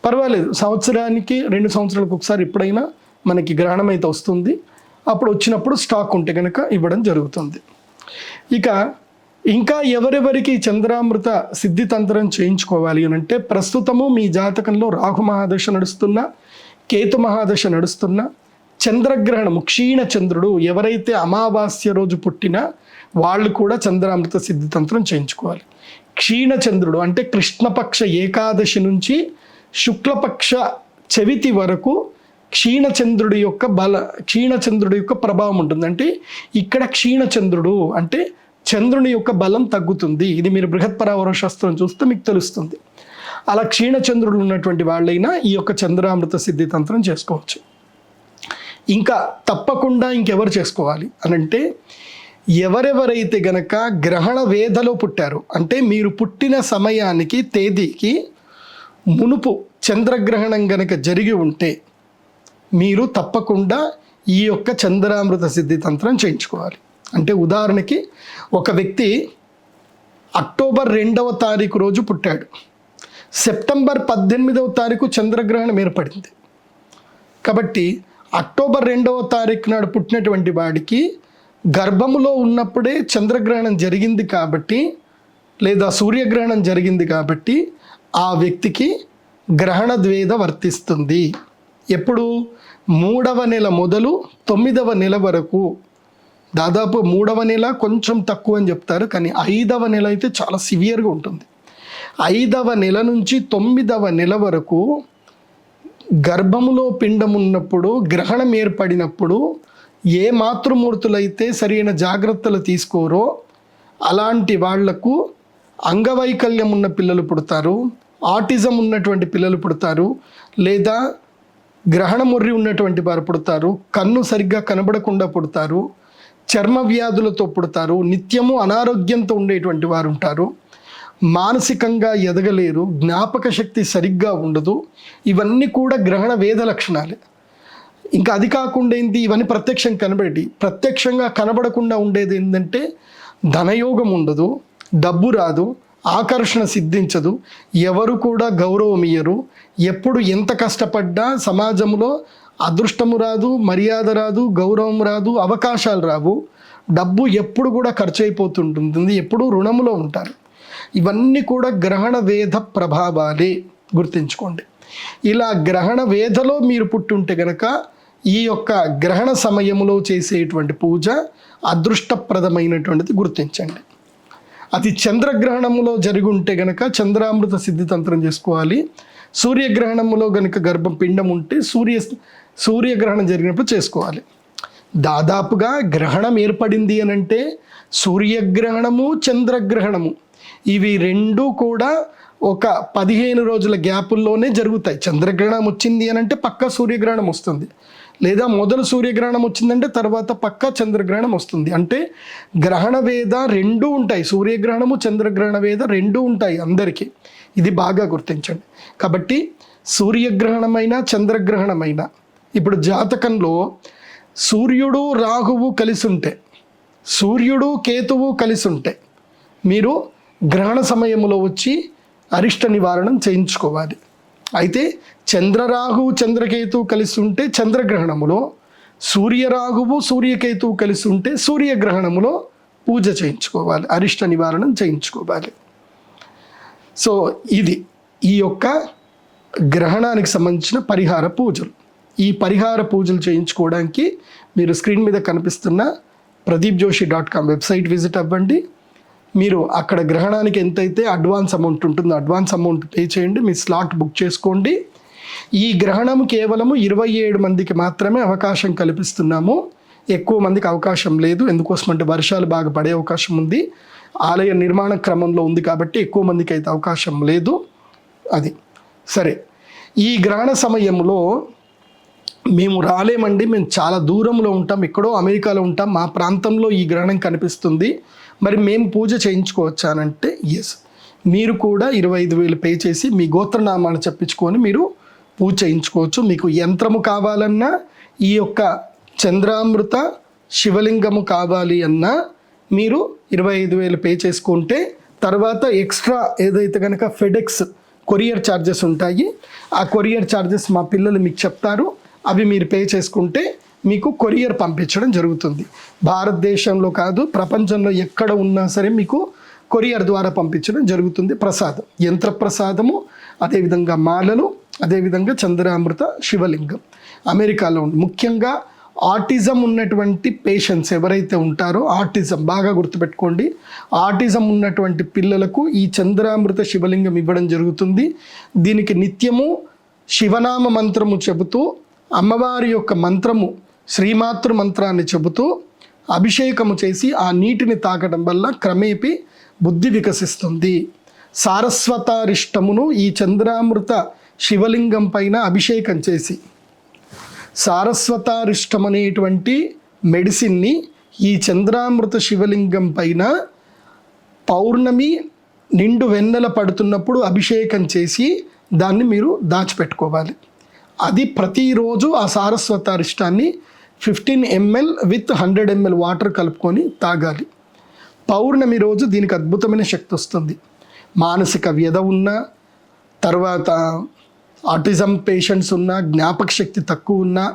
పర్వాలేదు, సంవత్సరానికి 2 సంవత్సరాలకు ఒకసారి ఎప్పుడైనా మనకి గ్రహణం అయితే వస్తుంది. అప్పుడు వచ్చినప్పుడు స్టాక్ ఉంటే కనుక ఇవ్వడం జరుగుతుంది. ఇక ఇంకా ఎవరెవరికి చంద్రామృత సిద్ధితంత్రం చేయించుకోవాలి అని అంటే, ప్రస్తుతము మీ జాతకంలో రాహు మహాదశ నడుస్తున్నా, కేతు మహాదశ నడుస్తున్నా, చంద్రగ్రహణము క్షీణ చంద్రుడు ఎవరైతే అమావాస్య రోజు పుట్టినా వాళ్ళు కూడా చంద్రామృత సిద్ధితంత్రం చేయించుకోవాలి. క్షీణ చంద్రుడు అంటే కృష్ణపక్ష ఏకాదశి నుంచి శుక్లపక్ష చవితి వరకు క్షీణచంద్రుడి యొక్క ప్రభావం ఉంటుంది. అంటే ఇక్కడ క్షీణచంద్రుడు అంటే చంద్రుని యొక్క బలం తగ్గుతుంది. ఇది మీరు బృహత్పరావర శాస్త్రం చూస్తే మీకు తెలుస్తుంది. అలా క్షీణచంద్రుడు ఉన్నటువంటి వాళ్ళైనా ఈ యొక్క చంద్రామృత సిద్ధితంత్రం చేసుకోవచ్చు. ఇంకా తప్పకుండా ఇంకెవరు చేసుకోవాలి అనంటే, ఎవరెవరైతే గనక గ్రహణ వేదలో పుట్టారో, అంటే మీరు పుట్టిన సమయానికి తేదీకి మునుపు చంద్రగ్రహణం గనక జరిగి ఉంటే మీరు తప్పకుండా ఈ యొక్క చంద్రామృత సిద్ధితంత్రం చేయించుకోవాలి. అంటే ఉదాహరణకి ఒక వ్యక్తి అక్టోబర్ 2వ తారీఖు రోజు పుట్టాడు, సెప్టెంబర్ 18వ తారీఖు చంద్రగ్రహణం ఏర్పడింది. కాబట్టి అక్టోబర్ 2వ తారీఖు నాడు పుట్టినటువంటి వాడికి గర్భములో ఉన్నప్పుడే చంద్రగ్రహణం జరిగింది కాబట్టి, లేదా సూర్యగ్రహణం జరిగింది కాబట్టి ఆ వ్యక్తికి గ్రహణ ద్వేద వర్తిస్తుంది. ఎప్పుడు? 3వ నెల మొదలు 9వ నెల వరకు. దాదాపు 3వ నెల కొంచెం తక్కువ అని చెప్తారు, కానీ 5వ నెల అయితే చాలా సివియర్గా ఉంటుంది. 5వ నెల నుంచి 9వ నెల వరకు గర్భములో పిండం ఉన్నప్పుడు, గ్రహణం ఏర్పడినప్పుడు ఏ మాతృమూర్తులైతే సరైన జాగ్రత్తలు తీసుకోరో అలాంటి వాళ్లకు అంగవైకల్యం ఉన్న పిల్లలు పుడతారు, ఆటిజం ఉన్నటువంటి పిల్లలు పుడతారు, లేదా గ్రహణముర్రి ఉన్నటువంటి వారు పుడతారు, కన్ను సరిగ్గా కనబడకుండా పుడతారు, చర్మ వ్యాధులతో పుడతారు, నిత్యము అనారోగ్యంతో ఉండేటువంటి వారు ఉంటారు, మానసికంగా ఎదగలేరు, జ్ఞాపక శక్తి సరిగ్గా ఉండదు. ఇవన్నీ కూడా గ్రహణ వేద లక్షణాలే. ఇంకా అది కాకుండా ఏంటి, ఇవన్నీ ప్రత్యక్షంగా కనబడకుండా ఉండేది ఏంటంటే ధనయోగం ఉండదు, డబ్బు రాదు, ఆకర్షణ సిద్ధించదు, ఎవరు కూడా గౌరవం ఇయ్యరు, ఎప్పుడు ఎంత కష్టపడ్డా సమాజంలో అదృష్టము రాదు, మర్యాద రాదు, గౌరవం రాదు, అవకాశాలు రావు, డబ్బు ఎప్పుడు కూడా ఖర్చు అయిపోతుంటుంది, ఎప్పుడు రుణములో ఉంటారు. ఇవన్నీ కూడా గ్రహణ వేద ప్రభావాలే, గుర్తుంచుకోండి. ఇలా గ్రహణ వేదలో మీరు పుట్టుంటే గనక ఈ యొక్క గ్రహణ సమయంలో చేసేటువంటి పూజ అదృష్టప్రదమైనటువంటిది, గుర్తించండి. అది చంద్రగ్రహణంలో జరిగి ఉంటే గనక చంద్రామృత సిద్ధితంత్రం చేసుకోవాలి. సూర్యగ్రహణంలో గనక గర్భం పిండం ఉంటే సూర్యగ్రహణం జరిగినప్పుడు చేసుకోవాలి. దాదాపుగా గ్రహణం ఏర్పడింది అని అంటే సూర్యగ్రహణము, చంద్రగ్రహణము ఇవి రెండూ కూడా ఒక 15 రోజుల గ్యాపుల్లోనే జరుగుతాయి. చంద్రగ్రహణం వచ్చింది అని అంటే పక్కా సూర్యగ్రహణం వస్తుంది, లేదా మొదలు సూర్యగ్రహణం వచ్చిందంటే తర్వాత పక్కా చంద్రగ్రహణం వస్తుంది. అంటే గ్రహణ వేద రెండూ ఉంటాయి, సూర్యగ్రహణము చంద్రగ్రహణ వేద రెండూ ఉంటాయి అందరికీ. ఇది బాగా గుర్తించండి. కాబట్టి సూర్యగ్రహణమైనా చంద్రగ్రహణమైనా, ఇప్పుడు జాతకంలో సూర్యుడు రాహువు కలిసి ఉంటే, సూర్యుడు కేతువు కలిసి ఉంటే మీరు గ్రహణ సమయంలో వచ్చి అరిష్ట నివారణం చేయించుకోవాలి. అయితే చంద్రరాహువు చంద్రకేతువు కలిసి ఉంటే చంద్రగ్రహణములో, సూర్యరాహువు సూర్యకేతువు కలిసి ఉంటే సూర్యగ్రహణములో పూజ చేయించుకోవాలి, అరిష్ట నివారణం చేయించుకోవాలి. సో ఇది ఈ యొక్క గ్రహణానికి సంబంధించిన పరిహార పూజలు. ఈ పరిహార పూజలు చేయించుకోవడానికి మీరు స్క్రీన్ మీద కనిపిస్తున్న pradeepjoshi.com వెబ్సైట్ విజిట్ అవ్వండి. మీరు అక్కడ గ్రహణానికి ఎంతైతే అడ్వాన్స్ అమౌంట్ ఉంటుందో అడ్వాన్స్ అమౌంట్ పే చేయండి, మీ స్లాట్ బుక్ చేసుకోండి. ఈ గ్రహణం కేవలము 27 మందికి మాత్రమే అవకాశం కల్పిస్తున్నాము. ఎక్కువ మందికి అవకాశం లేదు. ఎందుకోసమంటే వర్షాలు బాగా పడే అవకాశం ఉంది, ఆలయ నిర్మాణ క్రమంలో ఉంది కాబట్టి ఎక్కువ మందికి అయితే అవకాశం లేదు. అది సరే. ఈ గ్రహణ సమయంలో మేము రాలేమండి, మేము చాలా దూరంలో ఉంటాం, ఎక్కడో అమెరికాలో ఉంటాం, మా ప్రాంతంలో ఈ గ్రహణం కనిపిస్తుంది, మరి మేము పూజ చేయించుకోవచ్చానంటే ఎస్, మీరు కూడా 25,000 పే చేసి మీ గోత్రనామాలు చెప్పించుకొని మీరు పూజ చేయించుకోవచ్చు. మీకు యంత్రము కావాలన్నా, ఈ యొక్క చంద్రామృత శివలింగము కావాలి అన్నా మీరు 25,000 పే చేసుకుంటే తర్వాత ఎక్స్ట్రా ఏదైతే కనుక ఫెడెక్స్ కొరియర్ ఛార్జెస్ ఉంటాయి, ఆ కొరియర్ ఛార్జెస్ మా పిల్లలు మీకు చెప్తారు, అవి మీరు పే చేసుకుంటే మీకు కొరియర్ పంపించడం జరుగుతుంది. భారతదేశంలో కాదు, ప్రపంచంలో ఎక్కడ ఉన్నా సరే మీకు కొరియర్ ద్వారా పంపించడం జరుగుతుంది. ప్రసాదం, యంత్ర ప్రసాదము, అదేవిధంగా మాలలు, అదేవిధంగా చంద్రామృత శివలింగం. అమెరికాలో ముఖ్యంగా ఆటిజం ఉన్నటువంటి పేషెంట్స్ ఎవరైతే ఉంటారో, ఆటిజం బాగా గుర్తుపెట్టుకోండి, ఆటిజం ఉన్నటువంటి పిల్లలకు ఈ చంద్రామృత శివలింగం ఇవ్వడం జరుగుతుంది. దీనికి నిత్యము శివనామ మంత్రము చెబుతూ, అమ్మవారి యొక్క మంత్రము శ్రీమాతృ మంత్రాన్ని చెబుతూ అభిషేకము చేసి ఆ నీటిని తాగడం వల్ల క్రమేపీ బుద్ధి వికసిస్తుంది. సారస్వతారిష్టమును ఈ చంద్రామృత శివలింగం పైన అభిషేకం చేసి, సారస్వతారిష్టం అనేటువంటి మెడిసిన్ని ఈ చంద్రామృత శివలింగం పైన పౌర్ణమి నిండు వెన్నెల పడుతున్నప్పుడు అభిషేకం చేసి దాన్ని మీరు దాచిపెట్టుకోవాలి. అది ప్రతిరోజు ఆ సారస్వతారిష్టాన్ని 15 ml విత్ 100 ml వాటర్ కలుపుకొని తాగాలి. పౌర్ణమి రోజు దీనికి అద్భుతమైన శక్తి వస్తుంది. మానసిక వ్యధ ఉన్నా, తర్వాత ఆటిజం పేషెంట్స్ ఉన్నా, జ్ఞాపక శక్తి తక్కువ ఉన్నా,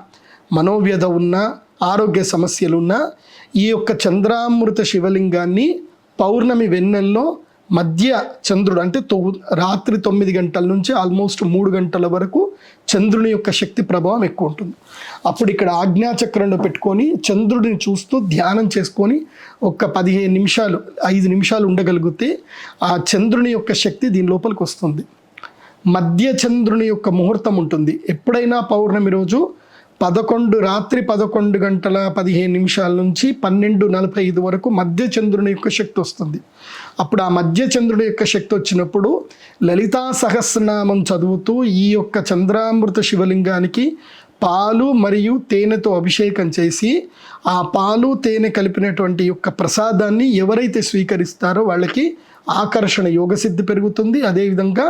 మనోవ్యధ ఉన్నా, ఆరోగ్య సమస్యలు ఉన్నా, ఈ యొక్క చంద్రామృత శివలింగాన్ని పౌర్ణమి వెన్నెల్లో మధ్య చంద్రుడు అంటే రాత్రి 9 గంటల నుంచి ఆల్మోస్ట్ 3 గంటల వరకు చంద్రుని యొక్క శక్తి ప్రభావం ఎక్కువ ఉంటుంది. అప్పుడు ఇక్కడ ఆజ్ఞాచక్రంలో పెట్టుకొని చంద్రుడిని చూస్తూ ధ్యానం చేసుకొని ఒక 15 నిమిషాలు 5 నిమిషాలు ఉండగలిగితే ఆ చంద్రుని యొక్క శక్తి దీని లోపలికి వస్తుంది. మధ్య చంద్రుని యొక్క ముహూర్తం ఉంటుంది. ఎప్పుడైనా పౌర్ణమి రోజు రాత్రి 11 గంటల 15 నిమిషాల నుంచి 12:45 వరకు మధ్య చంద్రుని యొక్క శక్తి వస్తుంది. అప్పుడు ఆ మధ్య చంద్రుడి యొక్క శక్తి వచ్చినప్పుడు లలితా సహస్రనామం చదువుతూ ఈ యొక్క చంద్రామృత శివలింగానికి పాలు మరియు తేనెతో అభిషేకం చేసి, ఆ పాలు తేనె కలిపినటువంటి యొక్క ప్రసాదాన్ని ఎవరైతే స్వీకరిస్తారో వాళ్ళకి ఆకర్షణ యోగసిద్ధి పెరుగుతుంది. అదేవిధంగా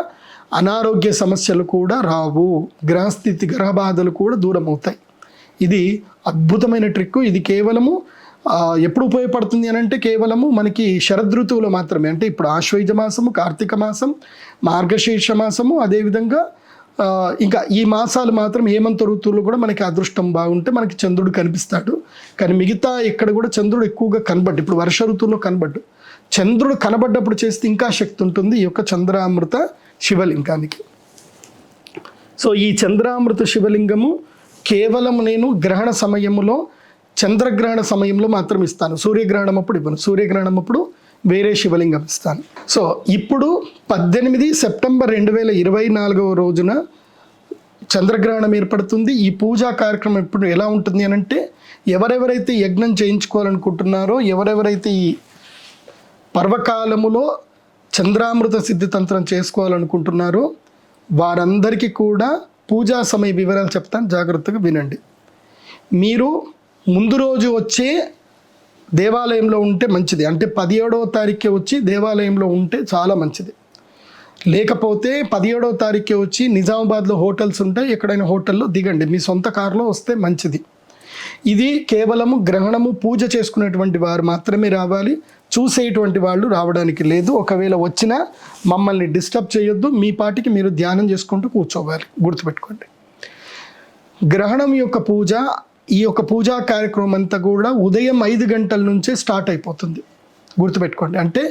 అనారోగ్య సమస్యలు కూడా రావు, గ్రహస్థితి గ్రహబాధలు కూడా దూరం అవుతాయి. ఇది అద్భుతమైన ట్రిక్. ఇది కేవలము ఎప్పుడు ఉపయోగపడుతుంది అని అంటే కేవలము మనకి శరదృతువులో మాత్రమే. అంటే ఇప్పుడు ఆశ్వయుజ మాసము, కార్తీక మాసం, మార్గశీర్ష మాసము, అదేవిధంగా ఇంకా ఈ మాసాలు మాత్రం హేమంత ఋతువులో కూడా మనకి అదృష్టం బాగుంటే మనకి చంద్రుడు కనిపిస్తాడు. కానీ మిగతా ఎక్కడ కూడా చంద్రుడు ఎక్కువగా కనబడ్డు. ఇప్పుడు వర్ష ఋతువులో కనబడ్డు. చంద్రుడు కనబడ్డప్పుడు చేస్తే ఇంకా శక్తి ఉంటుంది ఈ యొక్క చంద్రామృత శివలింగానికి. సో ఈ చంద్రామృత శివలింగము కేవలం నేను గ్రహణ సమయంలో, చంద్రగ్రహణ సమయంలో మాత్రం ఇస్తాను. సూర్యగ్రహణం అప్పుడు ఇవ్వను. సూర్యగ్రహణం అప్పుడు వేరే శివలింగం ఇస్తాను. సో ఇప్పుడు 18 సెప్టెంబర్ 2024 రోజున చంద్రగ్రహణం ఏర్పడుతుంది. ఈ పూజా కార్యక్రమం ఇప్పుడు ఎలా ఉంటుంది అని అంటే, ఎవరెవరైతే యజ్ఞం చేయించుకోవాలనుకుంటున్నారో, ఎవరెవరైతే ఈ పర్వకాలములో చంద్రామృత సిద్ధితంత్రం చేసుకోవాలనుకుంటున్నారో వారందరికీ కూడా పూజా సమయ వివరాలు చెప్తాను, జాగ్రత్తగా వినండి. మీరు ముందు రోజు వచ్చే దేవాలయంలో ఉంటే మంచిది. అంటే 17వ తారీఖుకే వచ్చి దేవాలయంలో ఉంటే చాలా మంచిది. లేకపోతే 17వ తారీఖుకే వచ్చి నిజామాబాద్లో హోటల్స్ ఉంటాయి, ఎక్కడైనా హోటల్లో దిగండి. మీ సొంత కారులో వస్తే మంచిది. ఇది కేవలము గ్రహణము పూజ చేసుకునేటువంటి వారు మాత్రమే రావాలి, చూసేటువంటి వాళ్ళు రావడానికి లేదు. ఒకవేళ వచ్చినా మమ్మల్ని డిస్టర్బ్ చేయొద్దు, మీ పాటికి మీరు ధ్యానం చేసుకుంటూ కూర్చోవాలి. గుర్తుపెట్టుకోండి, గ్రహణం యొక్క పూజ, ఈ యొక్క పూజా కార్యక్రమం అంతా కూడా ఉదయం 5 గంటల నుంచే స్టార్ట్ అయిపోతుంది. గుర్తుపెట్టుకోండి, అంటే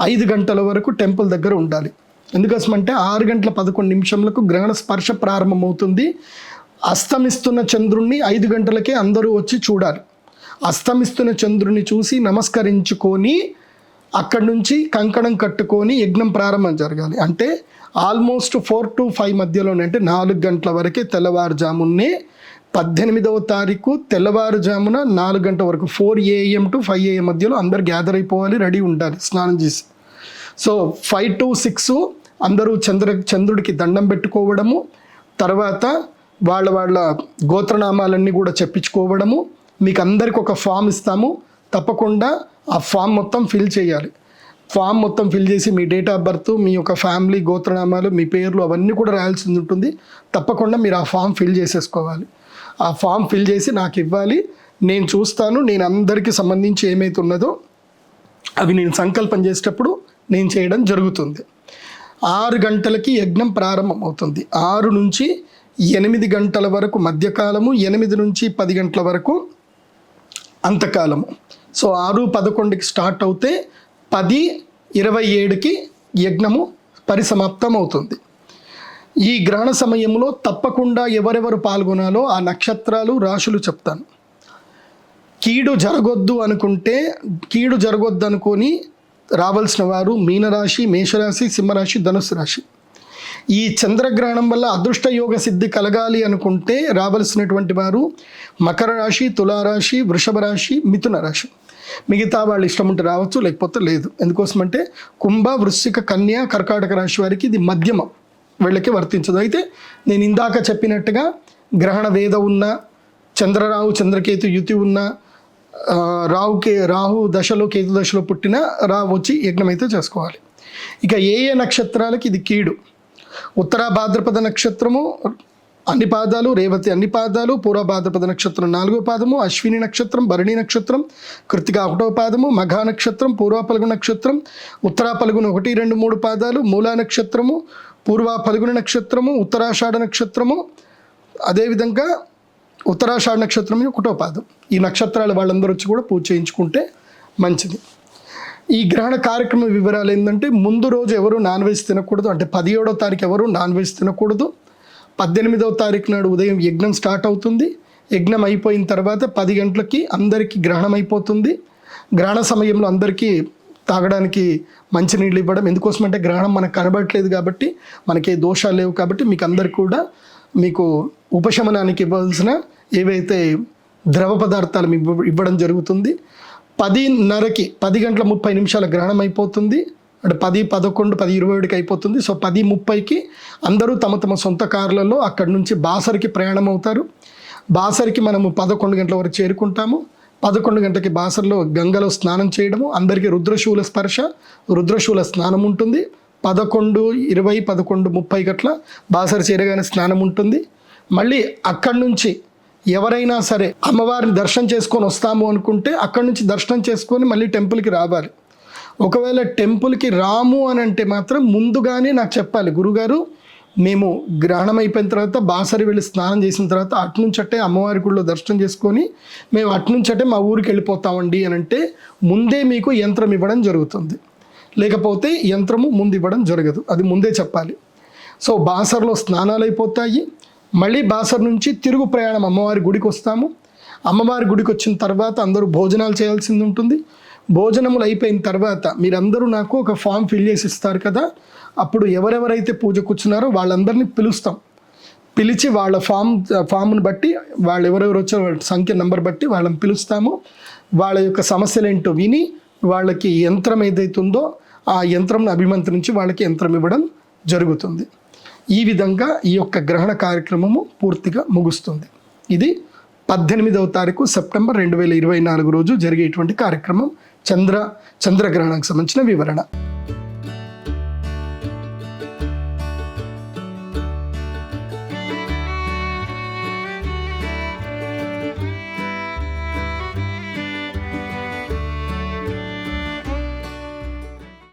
5 గంటల వరకు టెంపుల్ దగ్గర ఉండాలి. ఎందుకోసమంటే 6 గంటల 11 నిమిషంలకు గ్రహణ స్పర్శ ప్రారంభమవుతుంది. అస్తమిస్తున్న చంద్రుణ్ణి 5 గంటలకే అందరూ వచ్చి చూడాలి. అస్తమిస్తున్న చంద్రుని చూసి నమస్కరించుకొని అక్కడి నుంచి కంకణం కట్టుకొని యజ్ఞం ప్రారంభం జరగాలి. అంటే ఆల్మోస్ట్ 4 to 5 మధ్యలోనే, అంటే 4 గంటల వరకే తెల్లవారుజామునే 18వ తారీఖు తెల్లవారుజామున 4 గంటల వరకు 4 AM to 5 AM మధ్యలో అందరు గ్యాదర్ అయిపోవాలి, రెడీ ఉండాలి స్నానం చేసి. సో 5 to 6 అందరూ చంద్రుడికి దండం పెట్టుకోవడము, తర్వాత వాళ్ళ గోత్రనామాలన్నీ కూడా చెప్పించుకోవడము. మీకు అందరికి ఒక ఫామ్ ఇస్తాము, తప్పకుండా ఆ ఫామ్ మొత్తం ఫిల్ చేయాలి. ఫామ్ మొత్తం ఫిల్ చేసి మీ డేట్ ఆఫ్ బర్త్, మీ యొక్క ఫ్యామిలీ గోత్రనామాలు, మీ పేర్లు అవన్నీ కూడా రాయాల్సి ఉంటుంది. తప్పకుండా మీరు ఆ ఫామ్ ఫిల్ చేసేసుకోవాలి. ఆ ఫామ్ ఫిల్ చేసి నాకు ఇవ్వాలి, నేను చూస్తాను. నేను అందరికీ సంబంధించి ఏమైతే ఉన్నదో అవి నేను సంకల్పం చేసేటప్పుడు నేను చేయడం జరుగుతుంది. 6 గంటలకి యజ్ఞం ప్రారంభం అవుతుంది. 6 నుంచి 8 గంటల వరకు మధ్యకాలము, 8 నుంచి 10 గంటల వరకు అంతకాలము. సో 6:11కి స్టార్ట్ అవుతే 10:27కి యజ్ఞము పరిసమాప్తం అవుతుంది. ఈ గ్రహణ సమయంలో తప్పకుండా ఎవరెవరు పాల్గొనాలో ఆ నక్షత్రాలు, రాశులు చెప్తాను. కీడు జరగొద్దు అనుకొని రావాల్సిన వారు మీనరాశి, మేషరాశి, సింహరాశి, ధనుస్సు రాశి. ఈ చంద్రగ్రహణం వల్ల అదృష్ట యోగ సిద్ధి కలగాలి అనుకుంటే రావాల్సినటువంటి వారు మకర రాశి, తులారాశి, వృషభ రాశి, మిథున రాశి. మిగతా వాళ్ళు ఇష్టం ఉంటే రావచ్చు, లేకపోతే లేదు. ఎందుకోసమంటే కుంభ, వృశ్చిక, కన్య, కర్కాటక రాశి వారికి ఇది మధ్యమం, వీళ్ళకి వర్తించదు. అయితే నేను ఇందాక చెప్పినట్టుగా గ్రహణ వేద ఉన్న, చంద్రరాహు చంద్రకేతు యుతి ఉన్న, రాహు దశలో కేతు దశలో పుట్టిన వచ్చి యజ్ఞం అయితే చేసుకోవాలి. ఇక ఏ నక్షత్రాలకి ఇది కీడు: ఉత్తర భాద్రపద నక్షత్రము అన్ని పాదాలు, రేవతి అన్ని పాదాలు, పూర్వ భాద్రపద నక్షత్రం 4వ పాదము, అశ్విని నక్షత్రం, భరణి నక్షత్రం, కృత్తిక 1వ పాదము, మఘా నక్షత్రం, పూర్వ పలుగు నక్షత్రం, ఉత్తర పలుగున 1, 2, 3 పాదాలు, మూలా నక్షత్రము, పూర్వ పలుగున నక్షత్రము, ఉత్తరాషాఢ నక్షత్రము, అదేవిధంగా ఉత్తరాషాఢ నక్షత్రం 1వ పాదం. ఈ నక్షత్రాలు వాళ్ళందరూ వచ్చి కూడా పూజ చేయించుకుంటే మంచిది. ఈ గ్రహణ కార్యక్రమ వివరాలు ఏంటంటే, ముందు రోజు ఎవరు నాన్ వెజ్ తినకూడదు, అంటే 17వ తారీఖు ఎవరు నాన్ వెజ్ తినకూడదు. 18వ తారీఖు నాడు ఉదయం యజ్ఞం స్టార్ట్ అవుతుంది. యజ్ఞం అయిపోయిన తర్వాత 10 గంటలకి అందరికీ గ్రహణం అయిపోతుంది. గ్రహణ సమయంలో అందరికీ తాగడానికి మంచినీళ్ళు ఇవ్వడం. ఎందుకోసమంటే గ్రహణం మనకు కనబడట్లేదు కాబట్టి, మనకి దోషాలు లేవు కాబట్టి మీకు అందరికి కూడా మీకు ఉపశమనానికి ఇవ్వాల్సిన ఏవైతే ద్రవ పదార్థాలు ఇవ్వడం జరుగుతుంది. 10:30కి 10 గంటల 30 నిమిషాల గ్రహణం అయిపోతుంది. అంటే 10, 11, 10:27కి అయిపోతుంది. సో 10:30కి అందరూ తమ తమ సొంత కార్లలో అక్కడి నుంచి బాసరికి ప్రయాణం అవుతారు. బాసరికి మనము 11 గంటల వరకు చేరుకుంటాము. 11 గంటలకి బాసర్లో గంగలో స్నానం చేయడము, అందరికీ రుద్రశూల స్పర్శ, రుద్రశూల స్నానం ఉంటుంది. 11:20, 11:30 గట్ల బాసర చేరగానే స్నానం ఉంటుంది. మళ్ళీ అక్కడి నుంచి ఎవరైనా సరే అమ్మవారిని దర్శనం చేసుకొని వస్తాము అనుకుంటే అక్కడి నుంచి దర్శనం చేసుకొని మళ్ళీ టెంపుల్కి రావాలి. ఒకవేళ టెంపుల్కి రాము అని అంటే మాత్రం ముందుగానే నాకు చెప్పాలి, గురుగారు మేము గ్రహణం అయిపోయిన తర్వాత బాసరి వెళ్ళి స్నానం చేసిన తర్వాత అట్నుంచటే అమ్మవారి గుడిలో దర్శనం చేసుకొని మేము అట్నుంచటే మా ఊరికి వెళ్ళిపోతామండి అని అంటే ముందే మీకు యంత్రం ఇవ్వడం జరుగుతుంది. లేకపోతే యంత్రము ముందు ఇవ్వడం జరగదు, అది ముందే చెప్పాలి. సో బాసర్లో స్నానాలు అయిపోతాయి. మళ్ళీ బాసర్ నుంచి తిరుగు ప్రయాణం అమ్మవారి గుడికి వస్తాము. అమ్మవారి గుడికి వచ్చిన తర్వాత అందరూ భోజనాలు చేయాల్సింది ఉంటుంది. భోజనములు అయిపోయిన తర్వాత మీరందరూ నాకు ఒక ఫామ్ ఫిల్ చేసి ఇస్తారు కదా, అప్పుడు ఎవరెవరైతే పూజ కూర్చున్నారో వాళ్ళందరినీ పిలుస్తాం. పిలిచి వాళ్ళ ఫామ్ని బట్టి వాళ్ళు ఎవరెవరు వచ్చారో వాళ్ళ సంఖ్య నెంబర్ బట్టి వాళ్ళని పిలుస్తాము. వాళ్ళ యొక్క సమస్యలు ఏంటో విని వాళ్ళకి యంత్రం ఏదైతుందో ఆ యంత్రంను అభిమంత్రించి వాళ్ళకి యంత్రం ఇవ్వడం జరుగుతుంది. ఈ విధంగా ఈ యొక్క గ్రహణ కార్యక్రమము పూర్తిగా ముగుస్తుంది. ఇది 18వ తారీఖు సెప్టెంబర్ 2024 రోజు జరిగేటువంటి కార్యక్రమం, చంద్రగ్రహణానికి సంబంధించిన వివరణ.